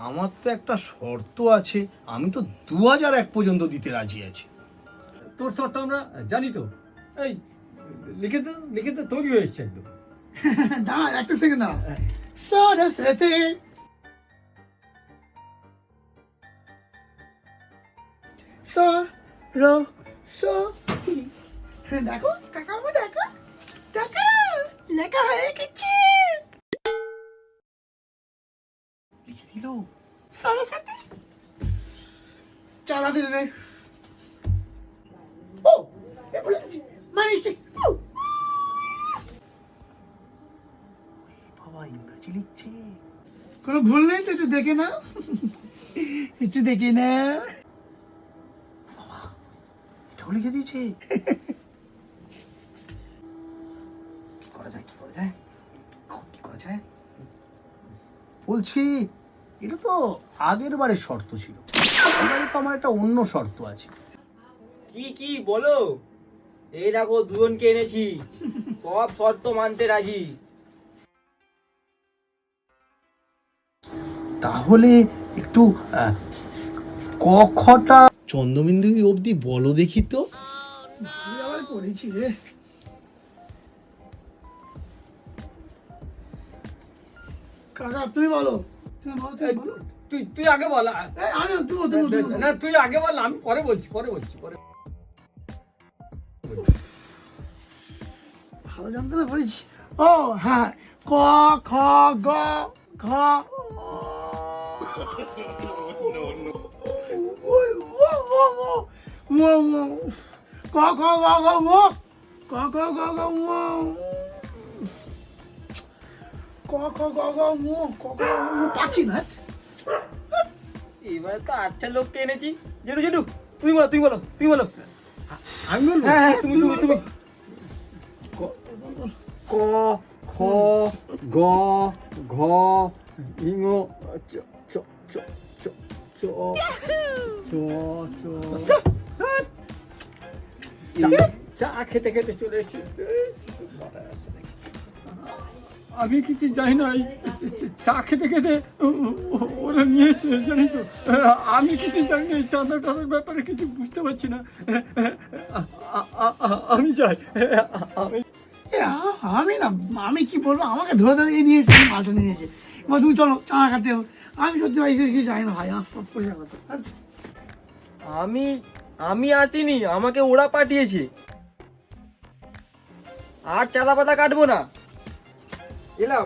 আমার তো একটা শর্ত আছে, আমি তো 2001 পর্যন্ত দিতে রাজি আছি। তোর শর্ত আমরা জানি তো। এই লিখে তো তৈরি হয়ে এসছে একদম। দাঁড়া একটা সেকেন্ড দাঁড়া। সরস্বতী সরস্বতী। দেখো কাকাবু, দেখো দেখো লেখা হয়ে গেছে। লিখে দিল। সরস্বতী চালা দিলে নে। ও এ ভুলে গেছি, মাইস্টেক। বাবা ইংরেজি লিখছে। কোনো ভুল নেই তো, একটু দেখে না, একটু দেখে না। এটাও লিখে দিয়েছে। কি করা যায়, কি করা যায়, কি করা যায়? বলছি এটা তো আগের বারের শর্ত ছিল, এবারে তো আমার একটা অন্য শর্ত আছে। কি বলো? এই দেখো দুজনকে এনেছি, সব শর্ত মানতে রাজি। তাহলে একটু ক খটা চন্দ্রবিন্দু অবধি বলো দেখি তো। ভালো আবার পড়েছি রে। কাকা তুমি বলো, তুমি বলো, তুমি বলো। তুই আগে বল। এই, আমি তুমি না তুই আগে বল, আমি পরে বলছি। ভালো জানতে না পড়েছি। ও হ্যাঁ, ক খ গ ঘ ক খ গ ঘ ম ক খ গ ঘ ম ক খ গ ঘ ম ক খ ম পাচ্ছি না। এবার তো 8টা লোককে এনেছি। জেঠু তুমি বলো। আমি বলবো। হ্যাঁ তুমি ক খ গ ঘ ইঙ চ চ চ চ চ চ চ চা খেতে চলে এসেছি। আমি কিছু জানি না, চা খেতে ওরা নিয়ে এসে জানি তো। আমি কিছু জানি না, চাঁদা টাদার ব্যাপারে কিছু বুঝতে পারছি না। আমি চাই আমি না, আমি কি বলবো, আমাকে ধরে ধরে নিয়ে এসে মালটা নিয়েছে। এবার তুমি চলো চানা খাতে হবে। আমি সত্যি ভাই কিছু জানি না ভাই, আমার সব পয়সা কথা। আমি আসিনি, আমাকে ওরা পাঠিয়েছে। আর চাঁদা পাতা কাটবো না, এলাম।